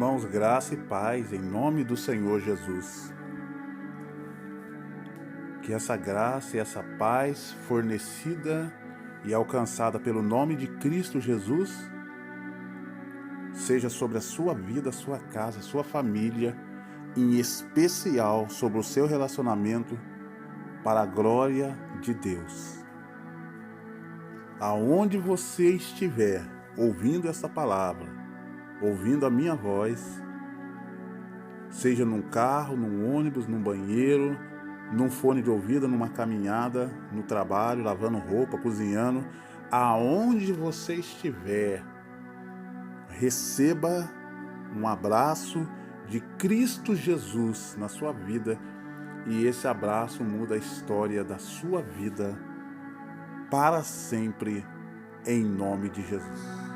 irmãos, graça e paz em nome do Senhor Jesus. Que essa graça e essa paz fornecida e alcançada pelo nome de Cristo Jesus seja sobre a sua vida, a sua casa, a sua família, em especial sobre o seu relacionamento, para a glória de Deus. Aonde você estiver ouvindo essa palavra, ouvindo a minha voz, seja num carro, num ônibus, num banheiro, num fone de ouvido, numa caminhada, no trabalho, lavando roupa, cozinhando, aonde você estiver, receba um abraço de Cristo Jesus na sua vida, e esse abraço muda a história da sua vida para sempre, em nome de Jesus.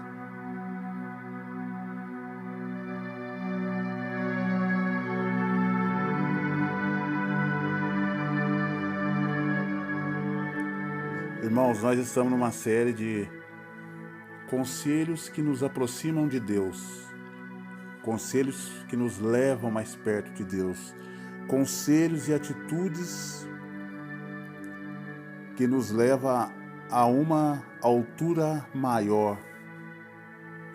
Irmãos, nós estamos numa série de conselhos que nos aproximam de Deus, conselhos que nos levam mais perto de Deus, conselhos e atitudes que nos levam a uma altura maior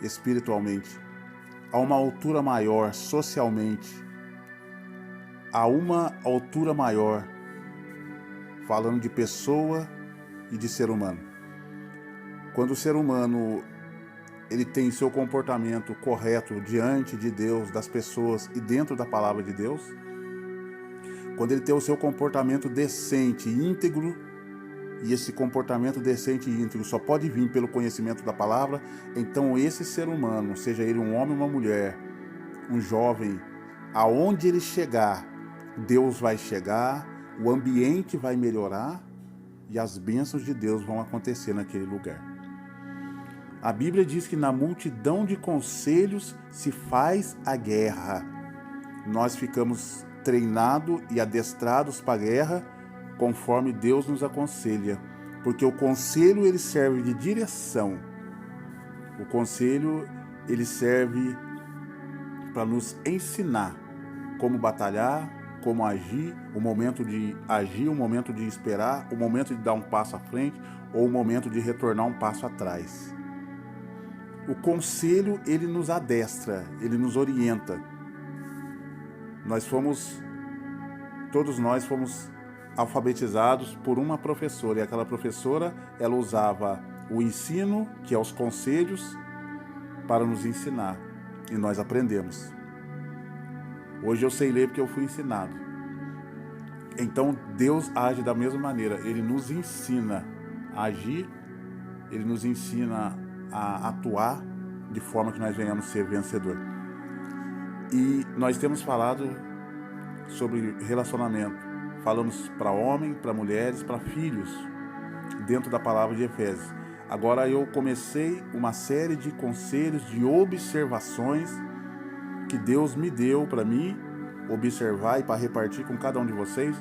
espiritualmente, a uma altura maior socialmente, a uma altura maior, falando de pessoa e de ser humano. Quando o ser humano ele tem seu comportamento correto diante de Deus, das pessoas e dentro da palavra de Deus, quando ele tem o seu comportamento decente e íntegro, e esse comportamento decente e íntegro só pode vir pelo conhecimento da palavra, então esse ser humano, seja ele um homem ou uma mulher, um jovem, aonde ele chegar, Deus vai chegar, o ambiente vai melhorar e as bênçãos de Deus vão acontecer naquele lugar. A Bíblia diz que na multidão de conselhos se faz a guerra. Nós ficamos treinados e adestrados para a guerra conforme Deus nos aconselha, porque o conselho ele serve de direção. O conselho ele serve para nos ensinar como batalhar, como agir, o momento de agir, o momento de esperar, o momento de dar um passo à frente ou o momento de retornar um passo atrás. O conselho, ele nos adestra, ele nos orienta. Todos nós fomos alfabetizados por uma professora, e aquela professora, ela usava o ensino, que é os conselhos, para nos ensinar, e nós aprendemos. Hoje eu sei ler porque eu fui ensinado. Então Deus age da mesma maneira, ele nos ensina a agir, ele nos ensina a atuar de forma que nós venhamos ser vencedor. E nós temos falado sobre relacionamento, falamos para homens, para mulheres, para filhos, dentro da palavra de Efésios. Agora eu comecei uma série de conselhos, de observações que Deus me deu para mim observar e para repartir com cada um de vocês,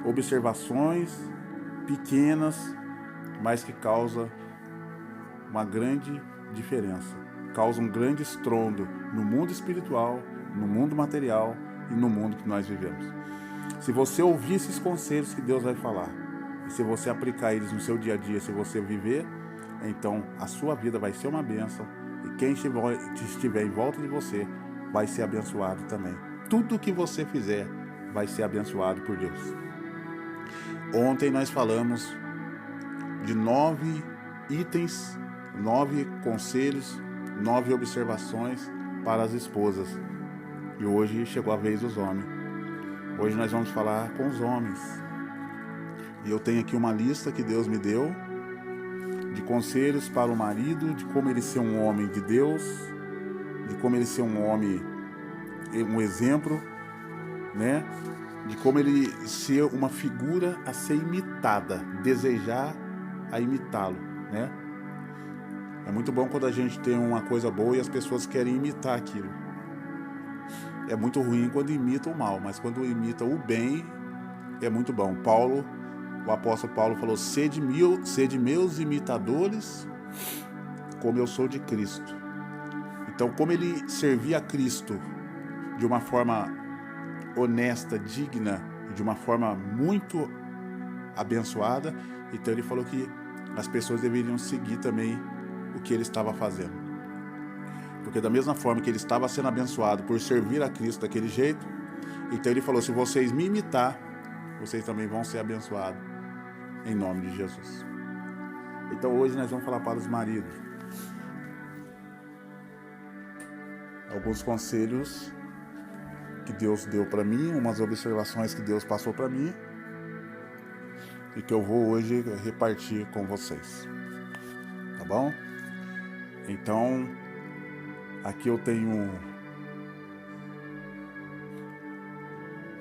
observações pequenas, mas que causam uma grande diferença, causa um grande estrondo no mundo espiritual, no mundo material e no mundo que nós vivemos. Se você ouvir esses conselhos que Deus vai falar, e se você aplicar eles no seu dia a dia, se você viver, então a sua vida vai ser uma bênção, e quem estiver em volta de você vai ser abençoado também. Tudo que você fizer vai ser abençoado por Deus. Ontem nós falamos de 9 itens, 9 conselhos, 9 observações para as esposas. E hoje chegou a vez dos homens. Hoje nós vamos falar com os homens. E eu tenho aqui uma lista que Deus me deu de conselhos para o marido, de como ele ser um homem de Deus, de como ele ser um homem, um exemplo, né? De como ele ser uma figura a ser imitada, desejar a imitá-lo, né? É muito bom quando a gente tem uma coisa boa e as pessoas querem imitar aquilo. É muito ruim quando imita o mal, mas quando imita o bem, é muito bom. O apóstolo Paulo falou: sede meus imitadores, como eu sou de Cristo. Então, como ele servia a Cristo de uma forma honesta, digna, de uma forma muito abençoada, então ele falou que as pessoas deveriam seguir também o que ele estava fazendo. Porque da mesma forma que ele estava sendo abençoado por servir a Cristo daquele jeito, então ele falou, se vocês me imitar, vocês também vão ser abençoados, em nome de Jesus. Então hoje nós vamos falar para os maridos alguns conselhos que Deus deu para mim, umas observações que Deus passou para mim e que eu vou hoje repartir com vocês, tá bom? Então, aqui eu tenho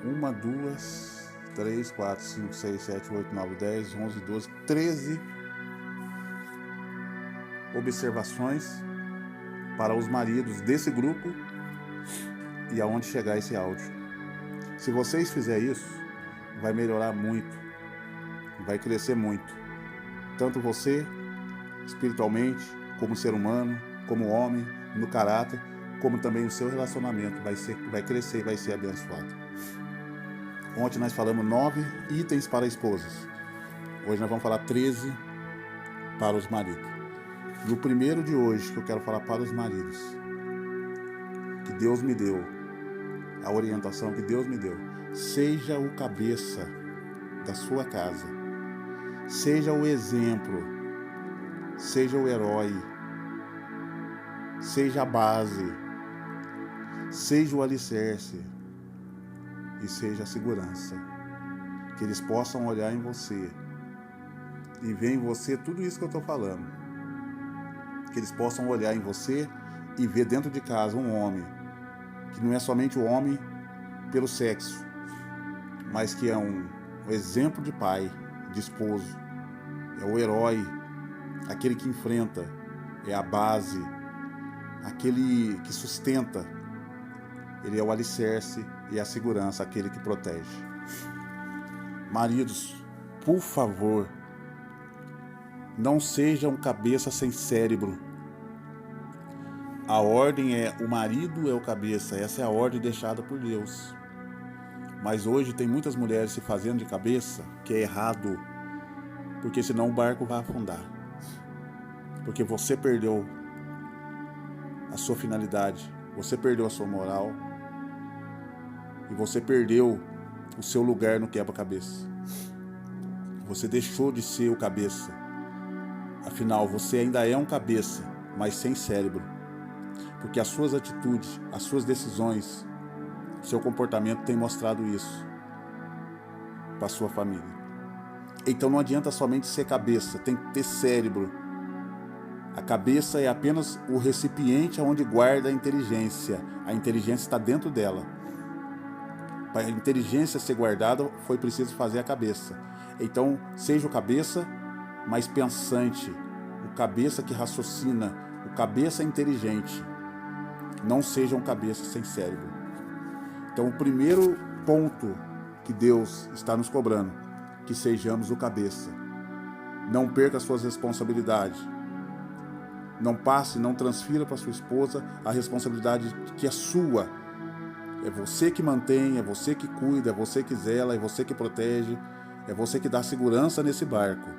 1, 2, 3, 4, 5, 6, 7, 8, 9, 10, 11, 12, 13 observações para os maridos desse grupo e aonde chegar esse áudio. Se vocês fizerem isso, vai melhorar muito, vai crescer muito, tanto você espiritualmente, como ser humano, como homem, no caráter, como também o seu relacionamento vai crescer e vai ser abençoado. Ontem nós falamos 9 itens para esposas, hoje nós vamos falar 13 para os maridos. No primeiro de hoje, que eu quero falar para os maridos, que Deus me deu, a orientação que Deus me deu, seja o cabeça da sua casa, seja o exemplo, seja o herói, seja a base, seja o alicerce e seja a segurança, que eles possam olhar em você e ver em você tudo isso que eu estou falando, que eles possam olhar em você e ver dentro de casa um homem, que não é somente o homem pelo sexo, mas que é um exemplo de pai, de esposo, é o herói, aquele que enfrenta, é a base, aquele que sustenta, ele é o alicerce e a segurança, aquele que protege. Maridos, por favor, não sejam cabeça sem cérebro. A ordem é, o marido é o cabeça, essa é a ordem deixada por Deus. Mas hoje tem muitas mulheres se fazendo de cabeça, que é errado, porque senão o barco vai afundar. Porque você perdeu a sua finalidade, você perdeu a sua moral, e você perdeu o seu lugar no quebra-cabeça. Você deixou de ser o cabeça. Afinal, você ainda é um cabeça, mas sem cérebro. Porque as suas atitudes, as suas decisões, seu comportamento tem mostrado isso para a sua família. Então não adianta somente ser cabeça, tem que ter cérebro. A cabeça é apenas o recipiente onde guarda a inteligência. A inteligência está dentro dela. Para a inteligência ser guardada, foi preciso fazer a cabeça. Então, seja o cabeça, mas pensante, o cabeça que raciocina, o cabeça inteligente. Não seja um cabeça sem cérebro. Então, o primeiro ponto que Deus está nos cobrando, que sejamos o cabeça. Não perca suas responsabilidades. Não passe, não transfira para sua esposa a responsabilidade que é sua. É você que mantém, é você que cuida, é você que zela, é você que protege, é você que dá segurança nesse barco.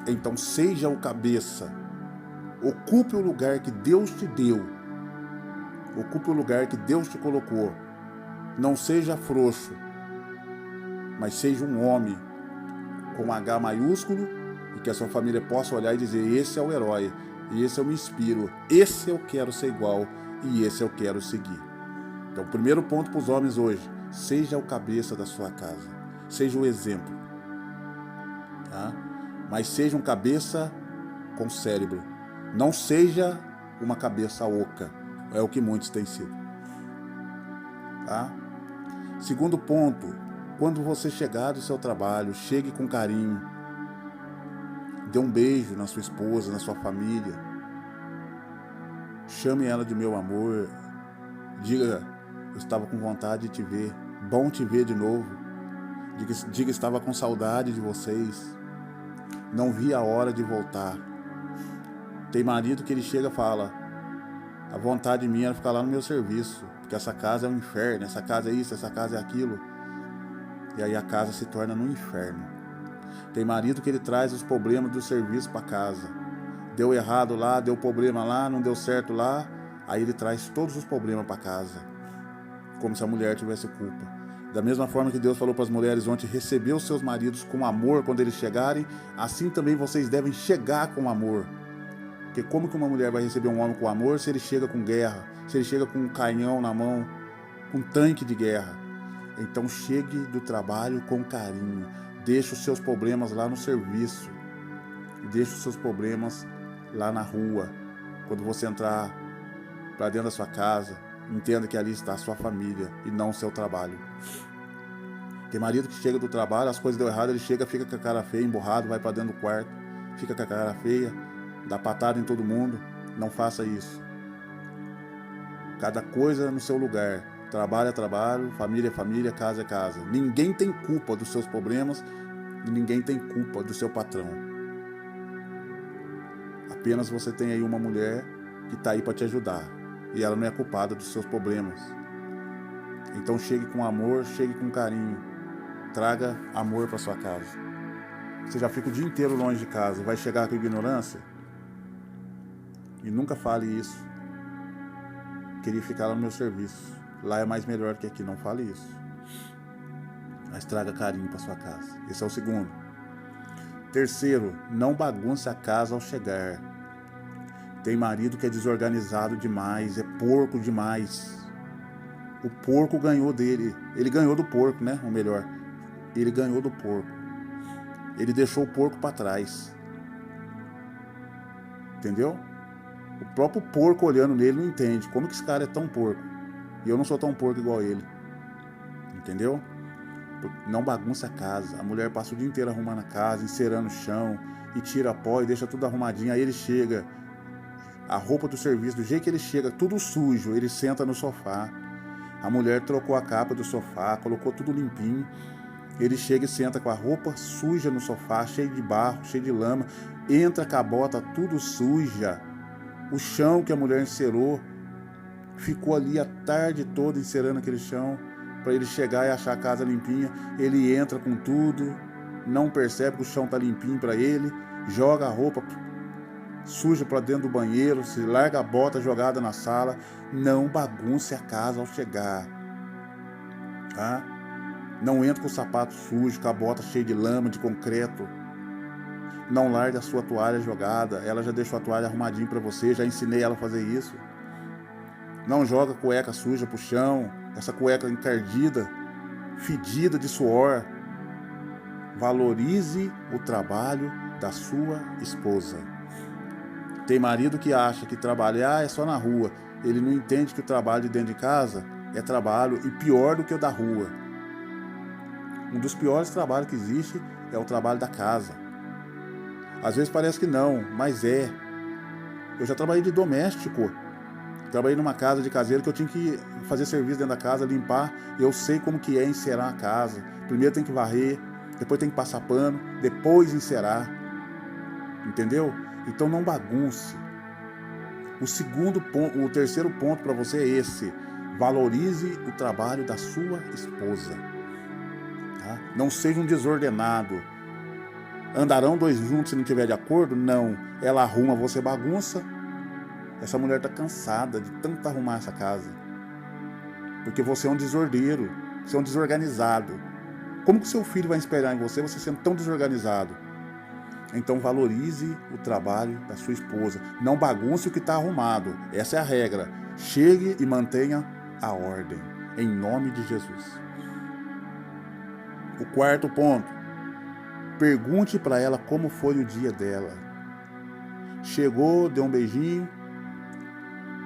Então seja o cabeça. Ocupe o lugar que Deus te deu. Ocupe o lugar que Deus te colocou. Não seja frouxo, mas seja um homem com H maiúsculo e que a sua família possa olhar e dizer, esse é o herói, esse eu me inspiro, esse eu quero ser igual e esse eu quero seguir. Então, o primeiro ponto para os homens hoje, seja o cabeça da sua casa, seja o exemplo, tá? Mas seja um cabeça com cérebro, não seja uma cabeça oca, é o que muitos têm sido, tá? Segundo ponto, quando você chegar do seu trabalho, chegue com carinho, dê um beijo na sua esposa, na sua família, chame ela de meu amor, diga, eu estava com vontade de te ver, bom te ver de novo, diga, estava com saudade de vocês, não vi a hora de voltar. Tem marido que ele chega e fala, A vontade minha era ficar lá no meu serviço, porque essa casa é um inferno, essa casa é isso, essa casa é aquilo. E aí a casa se torna no inferno. Tem marido que ele traz os problemas do serviço para casa. Deu errado lá, deu problema lá, não deu certo lá, aí ele traz todos os problemas para casa, como se a mulher tivesse culpa. Da mesma forma que Deus falou para as mulheres ontem, receber os seus maridos com amor quando eles chegarem, assim também vocês devem chegar com amor. Porque como que uma mulher vai receber um homem com amor se ele chega com guerra, se ele chega com um canhão na mão, com um tanque de guerra? Então chegue do trabalho com carinho, deixe os seus problemas lá no serviço, deixe os seus problemas lá na rua. Quando você entrar para dentro da sua casa, entenda que ali está a sua família e não o seu trabalho. Tem marido que chega do trabalho, as coisas deu errado, ele chega, fica com a cara feia, emburrado, vai para dentro do quarto, fica com a cara feia, dá patada em todo mundo. Não faça isso. Cada coisa no seu lugar. Trabalho é trabalho, família é família, casa é casa. Ninguém tem culpa dos seus problemas e ninguém tem culpa do seu patrão. Apenas você tem aí uma mulher que está aí para te ajudar. E ela não é culpada dos seus problemas. Então chegue com amor, chegue com carinho. Traga amor para sua casa. Você já fica o dia inteiro longe de casa, vai chegar com ignorância? E nunca fale isso. Queria ficar lá no meu serviço. Lá é mais melhor que aqui, não fale isso. Mas traga carinho para sua casa. Esse é o segundo. Terceiro, não bagunce a casa ao chegar. Tem marido que é desorganizado demais, é porco demais. O porco ganhou dele. Ele ganhou do porco, né? Ou melhor, ele ganhou do porco. Ele deixou o porco para trás. Entendeu? O próprio porco olhando nele não entende. Como que esse cara é tão porco? E eu não sou tão porco igual ele. Entendeu? Não bagunça a casa. A mulher passa o dia inteiro arrumando a casa, encerando o chão, e tira pó e deixa tudo arrumadinho. Aí ele chega, a roupa do serviço, do jeito que ele chega, tudo sujo, ele senta no sofá. A mulher trocou a capa do sofá, colocou tudo limpinho. Ele chega e senta com a roupa suja no sofá, cheio de barro, cheio de lama. Entra com a bota tudo suja. O chão que a mulher encerou, ficou ali a tarde toda encerando aquele chão, para ele chegar e achar a casa limpinha. Ele entra com tudo, não percebe que o chão está limpinho para ele, joga a roupa suja para dentro do banheiro, se larga a bota jogada na sala. Não bagunce a casa ao chegar, tá? Não entra com o sapato sujo, com a bota cheia de lama, de concreto. Não larga a sua toalha jogada. Ela já deixou a toalha arrumadinha para você, já ensinei ela a fazer isso. Não joga cueca suja pro chão, essa cueca encardida, fedida de suor. Valorize o trabalho da sua esposa. Tem marido que acha que trabalhar é só na rua. Ele não entende que o trabalho de dentro de casa é trabalho e pior do que o da rua. Um dos piores trabalhos que existe é o trabalho da casa. Às vezes parece que não, mas é. Eu já trabalhei de doméstico. Trabalhei numa casa de caseiro que eu tinha que fazer serviço dentro da casa, limpar. Eu sei como que é encerar a casa. Primeiro tem que varrer, depois tem que passar pano, depois encerar. Entendeu? Então não bagunce. O terceiro ponto para você é esse. Valorize o trabalho da sua esposa. Tá? Não seja um desordenado. Andarão dois juntos se não tiver de acordo? Não. Ela arruma, você bagunça. Essa mulher está cansada de tanto arrumar essa casa. Porque você é um desordeiro. Você é um desorganizado. Como que seu filho vai esperar em você sendo tão desorganizado? Então valorize o trabalho da sua esposa. Não bagunce o que está arrumado. Essa é a regra. Chegue e mantenha a ordem. Em nome de Jesus. O quarto ponto. Pergunte para ela como foi o dia dela. Chegou, deu um beijinho,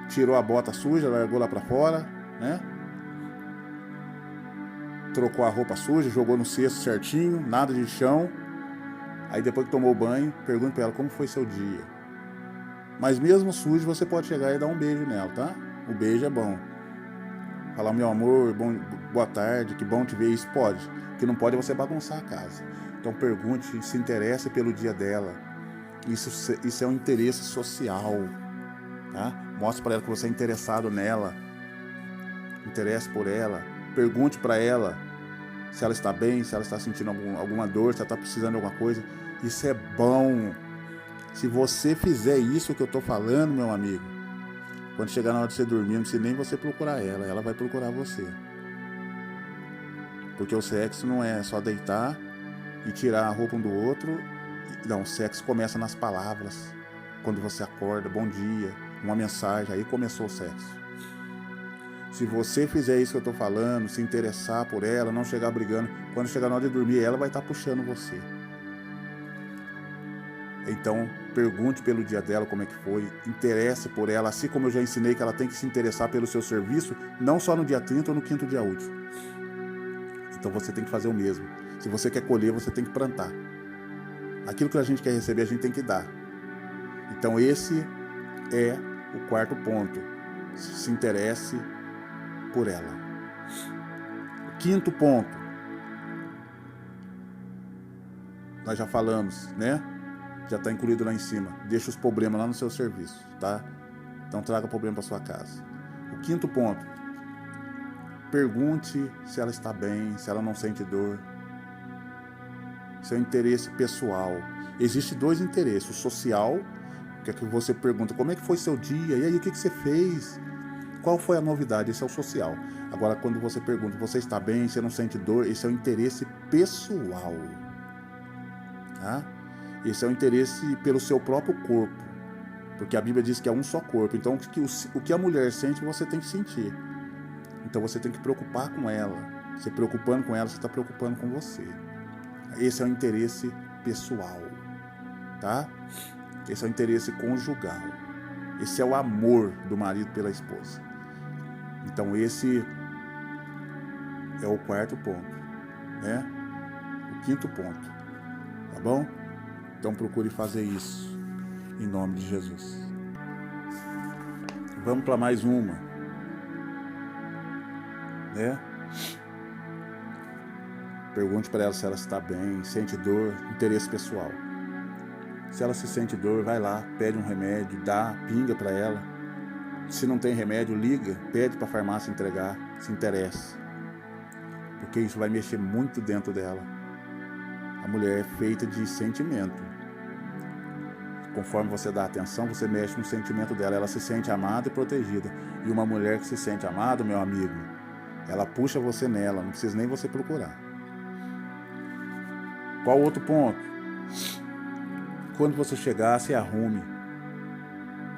tirou a bota suja, largou lá para fora, né? Trocou a roupa suja, jogou no cesto certinho, nada de chão. Aí depois que tomou o banho, pergunte para ela como foi seu dia. Mas mesmo sujo, você pode chegar e dar um beijo nela, tá? O beijo é bom. Falar, meu amor, boa tarde, que bom te ver, isso pode. O que não pode é você bagunçar a casa. Então pergunte, se interesse pelo dia dela. Isso é um interesse social, tá? Mostre para ela que você é interessado nela. Interesse por ela. Pergunte para ela se ela está bem, se ela está sentindo alguma dor, se ela está precisando de alguma coisa. Isso é bom. Se você fizer isso que eu estou falando, meu amigo, quando chegar na hora de você dormir, não precisa nem você procurar ela, ela vai procurar você. Porque o sexo não é só deitar e tirar a roupa um do outro. Não, o sexo começa nas palavras. Quando você acorda, bom dia, uma mensagem, aí começou o sexo. Se você fizer isso que eu estou falando, se interessar por ela, não chegar brigando, quando chegar na hora de dormir, ela vai estar puxando você. Então, pergunte pelo dia dela como é que foi, interesse por ela, assim como eu já ensinei que ela tem que se interessar pelo seu serviço, não só no dia 30 ou no 5º dia útil. Então você tem que fazer o mesmo. Se você quer colher, você tem que plantar. Aquilo que a gente quer receber, a gente tem que dar. Então esse é o 4º ponto. Se interesse por ela. O 5º ponto. Nós já falamos, né? Já está incluído lá em cima. Deixa os problemas lá no seu serviço, tá? Então traga o problema para sua casa. O 5º ponto. Pergunte se ela está bem, se ela não sente dor. Seu interesse pessoal. Existem 2 interesses. O social, que é que você pergunta como é que foi seu dia, e aí o que você fez? Qual foi a novidade? Esse é o social. Agora, quando você pergunta, você está bem, você não sente dor, esse é o interesse pessoal. Tá? Esse é o interesse pelo seu próprio corpo. Porque a Bíblia diz que é um só corpo. Então, o que a mulher sente, você tem que sentir. Então, você tem que preocupar com ela. Se preocupando com ela, você está preocupando com você. Esse é o interesse pessoal. Tá? Esse é o interesse conjugal. Esse é o amor do marido pela esposa. Então esse é o 4º ponto, né? O 5º ponto, tá bom? Então procure fazer isso, em nome de Jesus. Vamos para mais uma, né? Pergunte para ela se ela está bem, sente dor, interesse pessoal. Se ela se sente dor, vai lá, pede um remédio, dá, pinga para ela. Se não tem remédio, liga, pede para a farmácia entregar, se interessa. Porque isso vai mexer muito dentro dela. A mulher é feita de sentimento. Conforme você dá atenção, você mexe no sentimento dela. Ela se sente amada e protegida. E uma mulher que se sente amada, meu amigo, ela puxa você nela, não precisa nem você procurar. Qual outro ponto? Quando você chegar, se arrume.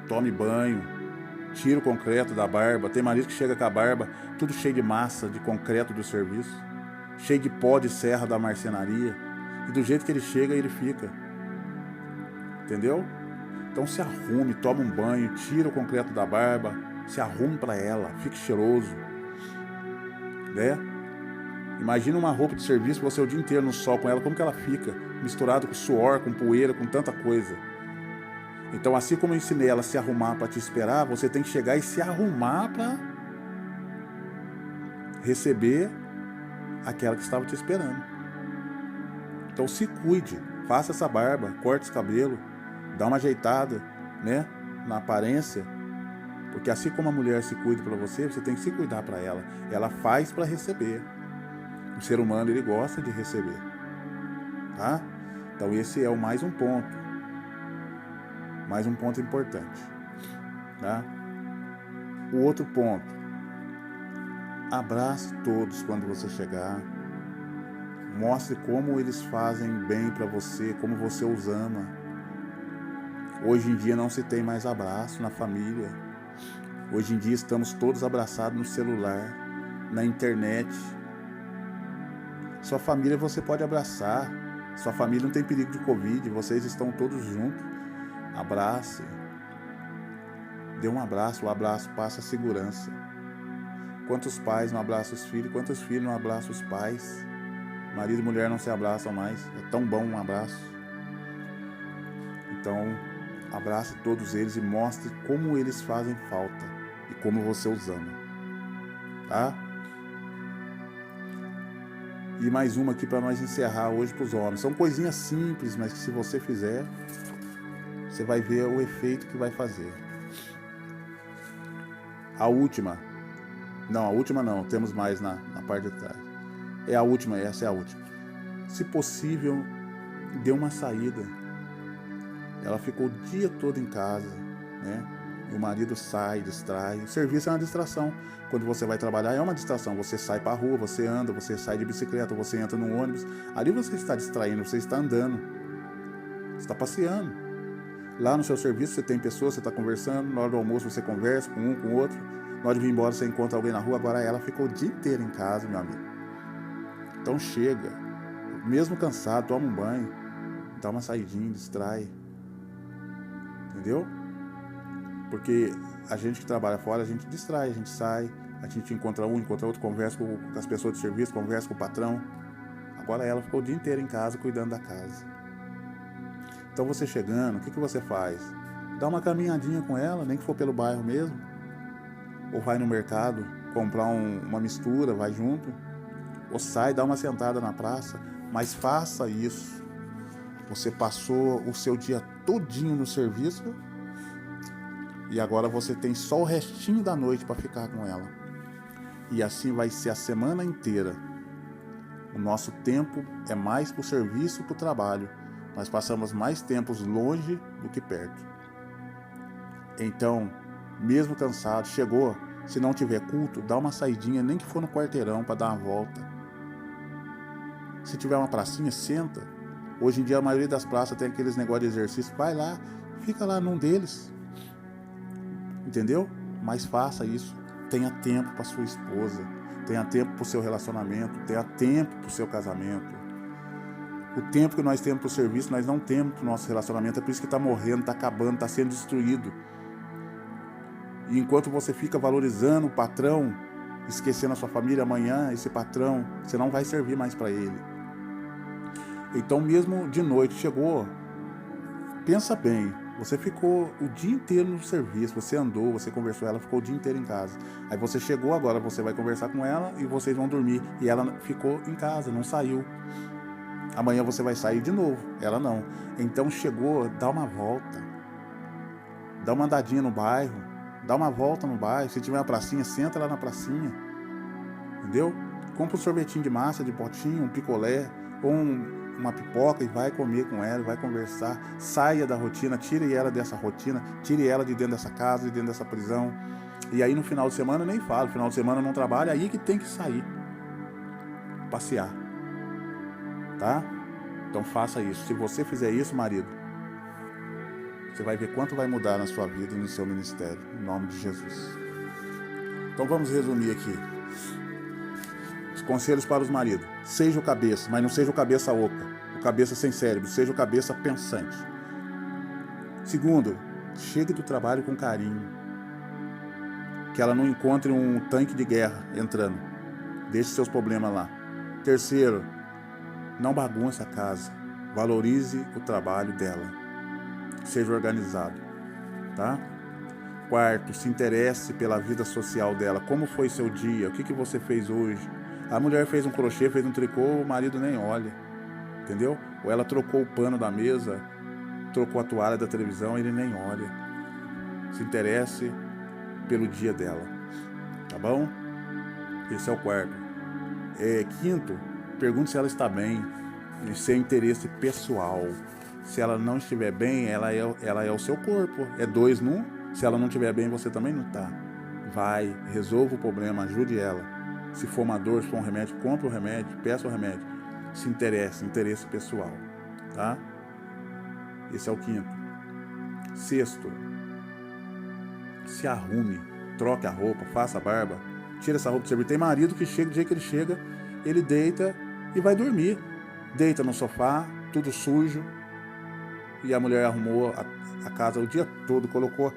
Tome banho. Tira o concreto da barba. Tem marido que chega com a barba tudo cheio de massa, de concreto do serviço. Cheio de pó de serra da marcenaria. E do jeito que ele chega, ele fica. Entendeu? Então se arrume, toma um banho, tira o concreto da barba. Se arrume para ela. Fique cheiroso. Né? Imagina uma roupa de serviço, você o dia inteiro no sol com ela, como que ela fica? Misturado com suor, com poeira, com tanta coisa. Então, assim como eu ensinei ela a se arrumar para te esperar, você tem que chegar e se arrumar para receber aquela que estava te esperando. Então, se cuide, faça essa barba, corte os cabelos, dá uma ajeitada, né, na aparência, porque assim como a mulher se cuida para você, você tem que se cuidar para ela. Ela faz para receber. O ser humano, ele gosta de receber, tá? Então, esse é o mais um ponto. Mais um ponto importante, tá? O outro ponto, abrace todos quando você chegar, mostre como eles fazem bem para você, como você os ama. Hoje em dia não se tem mais abraço na família. Hoje em dia estamos todos abraçados no celular, na internet. Sua família você pode abraçar, sua família não tem perigo de Covid, vocês estão todos juntos. Abrace, dê um abraço, o abraço passa segurança. Quantos pais não abraçam os filhos, quantos filhos não abraçam os pais? Marido e mulher não se abraçam mais, é tão bom um abraço. Então, abrace todos eles e mostre como eles fazem falta e como você os ama, tá? E mais uma aqui para nós encerrar hoje para os homens. São coisinhas simples, mas que se você fizer, você vai ver o efeito que vai fazer. A última. Não, a última não. Temos mais na parte de trás. É a última, essa é a última. Se possível, dê uma saída. Ela ficou o dia todo em casa, né? E o marido sai, distrai. O serviço é uma distração. Quando você vai trabalhar é uma distração. Você sai para a rua, você anda, você sai de bicicleta, você entra no ônibus. Ali você está distraindo, você está andando. Você está passeando. Lá no seu serviço você tem pessoas, você está conversando. Na hora do almoço você conversa com um, com o outro. Na hora de vir embora você encontra alguém na rua. Agora ela ficou o dia inteiro em casa, meu amigo. Então chega. Mesmo cansado, toma um banho. Dá uma saidinha, distrai. Entendeu? Porque a gente que trabalha fora, a gente distrai, a gente sai, a gente encontra um, encontra outro, conversa com as pessoas de serviço, conversa com o patrão. Agora ela ficou o dia inteiro em casa, cuidando da casa. Então você chegando, o que você faz? Dá uma caminhadinha com ela, nem que for pelo bairro mesmo. Ou vai no mercado, comprar uma mistura, vai junto. Ou sai, dá uma sentada na praça. Mas faça isso. Você passou o seu dia todinho no serviço e agora você tem só o restinho da noite para ficar com ela. E assim vai ser a semana inteira. O nosso tempo é mais para o serviço e para o trabalho. Nós passamos mais tempos longe do que perto. Então, mesmo cansado, chegou, se não tiver culto, dá uma saidinha, nem que for no quarteirão para dar uma volta. Se tiver uma pracinha, senta. Hoje em dia a maioria das praças tem aqueles negócios de exercício. Vai lá, fica lá num deles. Entendeu? Mas faça isso. Tenha tempo para sua esposa. Tenha tempo para o seu relacionamento. Tenha tempo para o seu casamento. O tempo que nós temos para o serviço, nós não temos para o nosso relacionamento. É por isso que está morrendo, está acabando, está sendo destruído. E enquanto você fica valorizando o patrão, esquecendo a sua família, amanhã esse patrão, você não vai servir mais para ele. Então mesmo de noite chegou, pensa bem, você ficou o dia inteiro no serviço, você andou, você conversou, ela ficou o dia inteiro em casa. Aí você chegou, agora você vai conversar com ela e vocês vão dormir. E ela ficou em casa, não saiu. Amanhã você vai sair de novo, ela não. Então chegou, dá uma volta, dá uma andadinha no bairro, dá uma volta no bairro. Se tiver uma pracinha, senta lá na pracinha, entendeu? Compra um sorvetinho de massa, de potinho, um picolé, ou uma pipoca e vai comer com ela, vai conversar. Saia da rotina, tire ela dessa rotina, tire ela de dentro dessa casa, de dentro dessa prisão. E aí no final de semana nem falo, final de semana não trabalha, aí que tem que sair, passear, tá? Então faça isso. Se você fizer isso, marido, você vai ver quanto vai mudar na sua vida e no seu ministério, em nome de Jesus. Então vamos resumir aqui. Os conselhos para os maridos. Seja o cabeça, mas não seja o cabeça oca, o cabeça sem cérebro, seja o cabeça pensante. Segundo, chegue do trabalho com carinho. Que ela não encontre um tanque de guerra entrando. Deixe seus problemas lá. Terceiro, não bagunce a casa. Valorize o trabalho dela. Seja organizado, tá? Quarto, se interesse pela vida social dela. Como foi seu dia? O que você fez hoje? A mulher fez um crochê, fez um tricô, o marido nem olha, entendeu? Ou ela trocou o pano da mesa, trocou a toalha da televisão, ele nem olha. Se interesse pelo dia dela, tá bom? Esse é o quarto. Quinto, pergunte se ela está bem. Isso é interesse pessoal. Se ela não estiver bem, ela é o seu corpo. É dois num. Se ela não estiver bem, você também não está. Vai, resolva o problema, ajude ela. Se for uma dor, se for um remédio, compre o remédio, peça o remédio. Se interesse, interesse pessoal, tá? Esse é o quinto. Sexto, se arrume, troque a roupa, faça a barba, tira essa roupa de serviço. Tem marido que chega, do dia que ele chega, ele deita e vai dormir. Deita no sofá, tudo sujo. E a mulher arrumou a casa o dia todo, colocou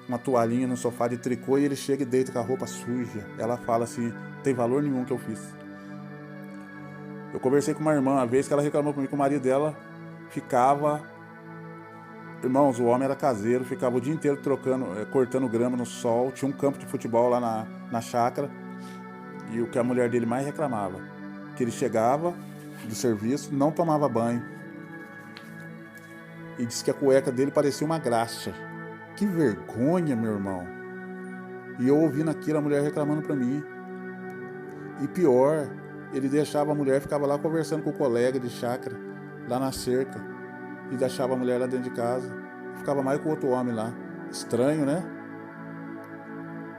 uma toalhinha no sofá de tricô e ele chega e deita com a roupa suja. Ela fala assim, não tem valor nenhum que eu fiz. Eu conversei com uma irmã uma vez que ela reclamou comigo que o marido dela ficava... Irmãos, o homem era caseiro, ficava o dia inteiro cortando grama no sol. Tinha um campo de futebol lá na chácara. E o que a mulher dele mais reclamava, que ele chegava do serviço, não tomava banho. E disse que a cueca dele parecia uma graxa. Que vergonha, meu irmão. E eu ouvindo aquilo, a mulher reclamando para mim. E pior, ele deixava a mulher, ficava lá conversando com o colega de chácara, lá na cerca, e deixava a mulher lá dentro de casa. Ficava mais com o outro homem lá. Estranho, né?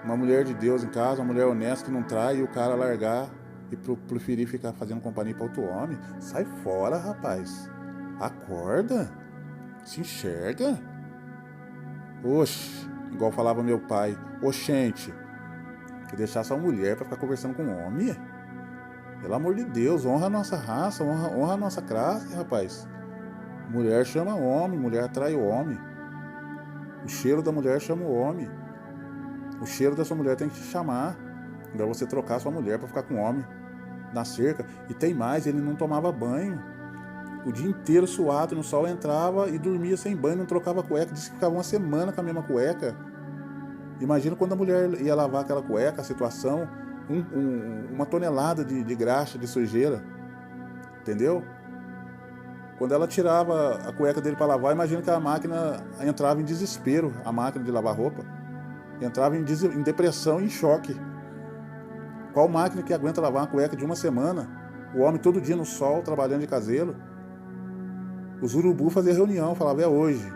Uma mulher de Deus em casa, uma mulher honesta que não trai, e o cara largar e preferir ficar fazendo companhia para outro homem. Sai fora, rapaz. Acorda. Se enxerga. Oxe, igual falava meu pai. Oxente, que deixar sua mulher para ficar conversando com um homem? Pelo amor de Deus, honra a nossa raça, honra a nossa classe, rapaz. Mulher chama homem, mulher atrai o homem. O cheiro da mulher chama o homem. O cheiro da sua mulher tem que te chamar. Não é você trocar sua mulher para ficar com o homem na cerca. E tem mais, ele não tomava banho. O dia inteiro suado no sol, entrava e dormia sem banho, não trocava cueca. Disse que ficava uma semana com a mesma cueca. Imagina quando a mulher ia lavar aquela cueca, a situação, uma tonelada de graxa, de sujeira. Entendeu? Quando ela tirava a cueca dele para lavar, imagina que a máquina entrava em desespero, a máquina de lavar roupa. Entrava em depressão e em choque. Qual máquina que aguenta lavar uma cueca de uma semana? O homem todo dia no sol, trabalhando de caseiro. Os urubu faziam reunião, falavam, é hoje.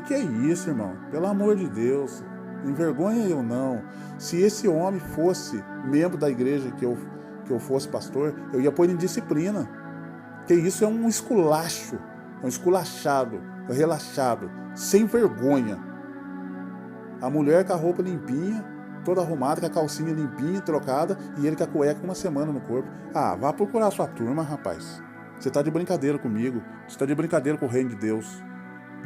Que é isso, irmão? Pelo amor de Deus. Envergonha eu não. Se esse homem fosse membro da igreja que eu fosse pastor, eu ia pôr ele em disciplina. Que isso é um esculacho, um esculachado, um relaxado, sem vergonha. A mulher com a roupa limpinha, toda arrumada, com a calcinha limpinha, trocada, e ele com a cueca uma semana no corpo. Ah, vá procurar sua turma, rapaz. Você está de brincadeira comigo. Você está de brincadeira com o reino de Deus.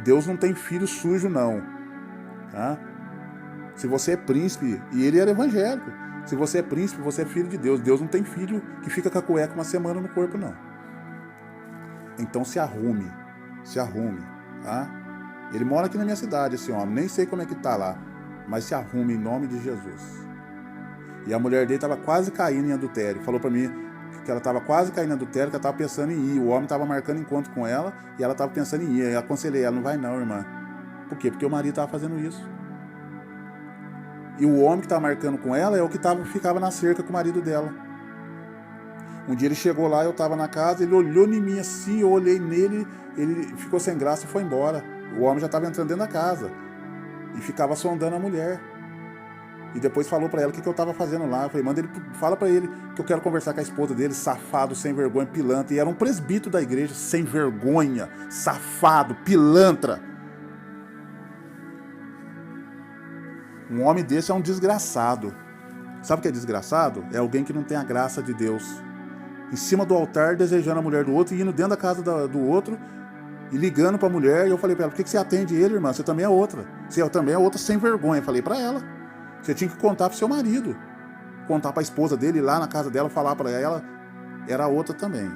Deus não tem filho sujo, não. Tá? Se você é príncipe, e ele era evangélico, se você é príncipe, você é filho de Deus. Deus não tem filho que fica com a cueca uma semana no corpo, não. Então se arrume, tá? Ele mora aqui na minha cidade, esse homem, nem sei como é que tá lá, mas se arrume em nome de Jesus. E a mulher dele estava quase caindo em adultério, falou para mim que ela estava quase caindo em adultério, que ela estava pensando em ir, o homem estava marcando encontro com ela, e ela estava pensando em ir, eu aconselhei ela, não vai não, irmã. Por quê? Porque o marido estava fazendo isso. E o homem que estava marcando com ela é o que ficava na cerca com o marido dela. Um dia ele chegou lá, eu estava na casa, ele olhou em mim assim, eu olhei nele, ele ficou sem graça e foi embora. O homem já estava entrando dentro da casa e ficava sondando a mulher. E depois falou para ela o que eu estava fazendo lá. Eu falei, fala para ele que eu quero conversar com a esposa dele, safado, sem vergonha, pilantra. E era um presbítero da igreja, sem vergonha, safado, pilantra. Um homem desse é um desgraçado. Sabe o que é desgraçado? É alguém que não tem a graça de Deus. Em cima do altar, desejando a mulher do outro, e indo dentro da casa do outro, e ligando pra mulher, e eu falei pra ela, por que você atende ele, irmã? Você também é outra. Você também é outra sem vergonha. Eu falei pra ela. Você tinha que contar pro seu marido. Contar pra esposa dele, ir lá na casa dela, falar pra ela, era outra também.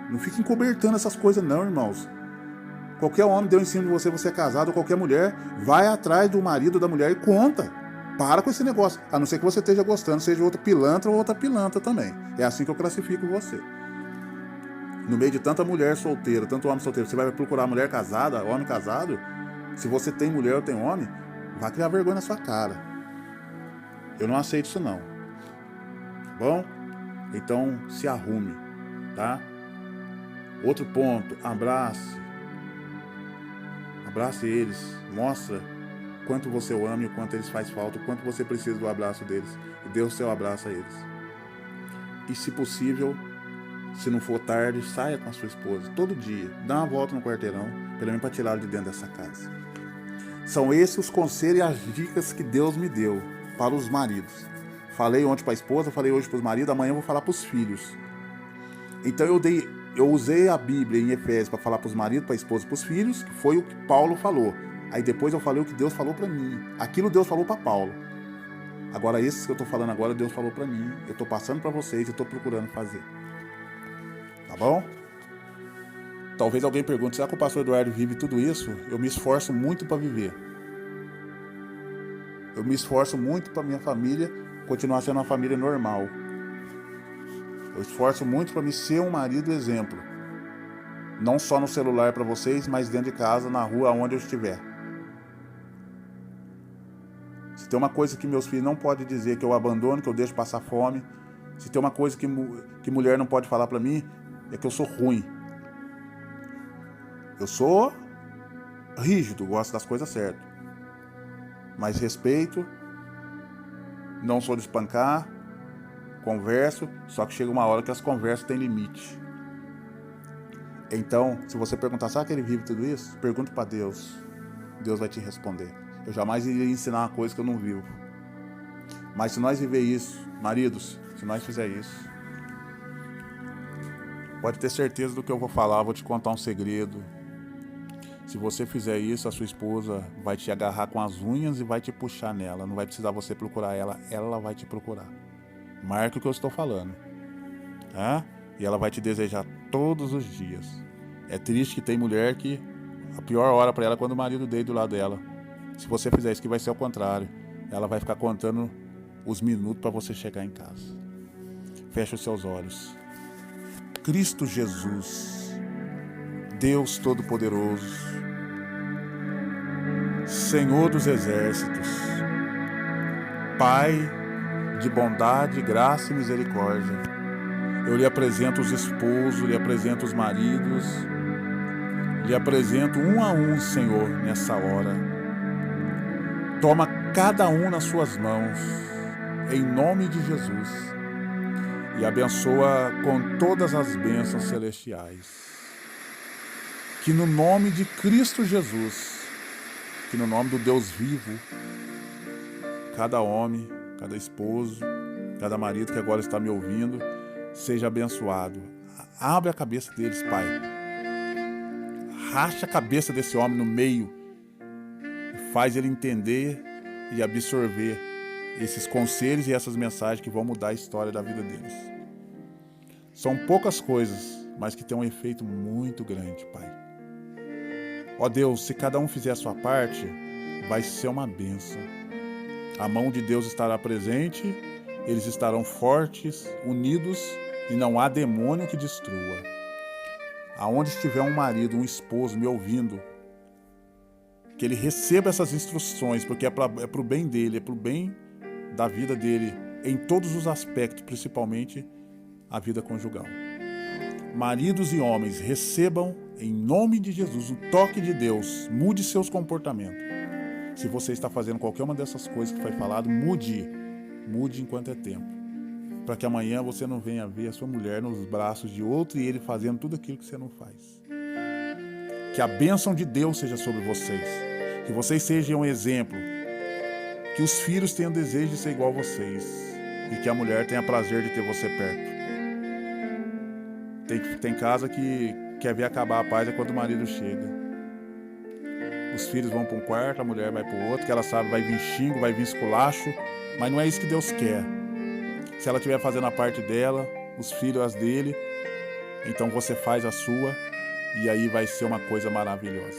Não fique encobertando essas coisas não, irmãos. Qualquer homem deu em cima de você, você é casado, ou qualquer mulher, vai atrás do marido da mulher e conta. Para com esse negócio, a não ser que você esteja gostando, seja outro pilantra ou outra pilantra também. É assim que eu classifico você. No meio de tanta mulher solteira, tanto homem solteiro, você vai procurar mulher casada, homem casado? Se você tem mulher ou tem homem, vai criar vergonha na sua cara. Eu não aceito isso não. Bom? Então se arrume, tá? Outro ponto, abrace. Abrace eles, mostra quanto você o ama e o quanto eles faz falta, o quanto você precisa do abraço deles. E dê o seu abraço a eles. E se possível, se não for tarde, saia com a sua esposa, todo dia. Dá uma volta no quarteirão, pelo menos para tirá-lo de dentro dessa casa. São esses os conselhos e as dicas que Deus me deu para os maridos. Falei ontem para a esposa, falei hoje para os maridos, amanhã eu vou falar para os filhos. Então eu usei a Bíblia em Efésios para falar para os maridos, para a esposa e para os filhos, que foi o que Paulo falou. Aí depois eu falei o que Deus falou para mim. Aquilo Deus falou para Paulo. Agora esses que eu estou falando agora, Deus falou para mim. Eu estou passando para vocês e estou procurando fazer. Tá bom? Talvez alguém pergunte, será que o pastor Eduardo vive tudo isso? Eu me esforço muito para viver. Eu me esforço muito para minha família continuar sendo uma família normal. Eu esforço muito para me ser um marido exemplo. Não só no celular para vocês, mas dentro de casa, na rua, onde eu estiver. Se tem uma coisa que meus filhos não podem dizer, que eu abandono, que eu deixo passar fome. Se tem uma coisa que mulher não pode falar para mim, é que eu sou ruim. Eu sou rígido, gosto das coisas certas. Mas respeito, não sou de espancar, converso, só que chega uma hora que as conversas têm limite. Então, se você perguntar, sabe que ele vive tudo isso? Pergunta para Deus. Deus vai te responder. Eu jamais iria ensinar uma coisa que eu não vivo. Mas se nós viver isso, maridos, se nós fizer isso, pode ter certeza do que eu vou falar, vou te contar um segredo. Se você fizer isso, a sua esposa vai te agarrar com as unhas e vai te puxar nela. Não vai precisar você procurar ela, ela vai te procurar. Marca o que eu estou falando. E ela vai te desejar todos os dias. É triste que tem mulher que a pior hora para ela é quando o marido dele do lado dela. Se você fizer isso, que vai ser ao contrário. Ela vai ficar contando os minutos para você chegar em casa. Feche os seus olhos. Cristo Jesus, Deus Todo-Poderoso, Senhor dos Exércitos, Pai de bondade, graça e misericórdia, eu lhe apresento os esposos, lhe apresento os maridos, lhe apresento um a um, Senhor, nessa hora. Toma cada um nas suas mãos, em nome de Jesus, e abençoa com todas as bênçãos celestiais. Que no nome de Cristo Jesus, que no nome do Deus vivo, cada homem, cada esposo, cada marido que agora está me ouvindo, seja abençoado. Abre a cabeça deles, Pai. Racha a cabeça desse homem no meio e faz ele entender e absorver esses conselhos e essas mensagens que vão mudar a história da vida deles. São poucas coisas, mas que têm um efeito muito grande, Pai. Ó Deus, se cada um fizer a sua parte, vai ser uma bênção. A mão de Deus estará presente, eles estarão fortes, unidos, e não há demônio que destrua. Aonde estiver um marido, um esposo me ouvindo, que ele receba essas instruções, porque é para o bem dele, é para o bem da vida dele, em todos os aspectos, principalmente a vida conjugal. Maridos e homens, recebam em nome de Jesus o toque de Deus, mude seus comportamentos. Se você está fazendo qualquer uma dessas coisas que foi falado, mude enquanto é tempo, para que amanhã você não venha ver a sua mulher nos braços de outro e ele fazendo tudo aquilo que você não faz. Que a bênção de Deus seja sobre vocês, que vocês sejam um exemplo, que os filhos tenham desejo de ser igual a vocês e que a mulher tenha prazer de ter você perto. Tem casa que quer ver acabar a paz é quando o marido chega. Os filhos vão para um quarto, a mulher vai para o outro, que ela sabe, vai vir xingo, vai vir esculacho, mas não é isso que Deus quer. Se ela estiver fazendo a parte dela, os filhos as dele, então você faz a sua e aí vai ser uma coisa maravilhosa.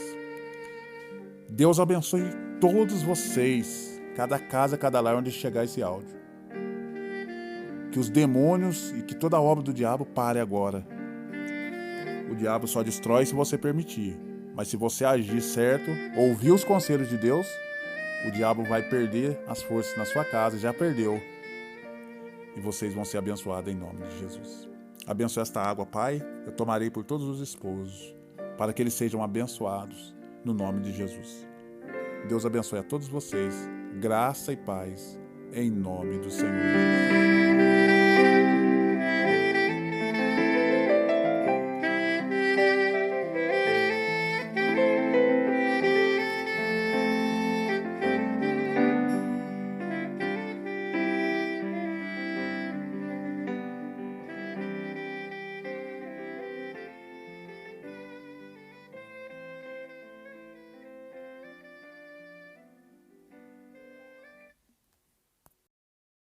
Deus abençoe todos vocês, cada casa, cada lar onde chegar esse áudio. Que os demônios e que toda a obra do diabo pare agora. O diabo só destrói se você permitir. Mas se você agir certo, ouvir os conselhos de Deus, o diabo vai perder as forças na sua casa, já perdeu. E vocês vão ser abençoados em nome de Jesus. Abençoe esta água, Pai, eu tomarei por todos os esposos, para que eles sejam abençoados no nome de Jesus. Deus abençoe a todos vocês, graça e paz, em nome do Senhor.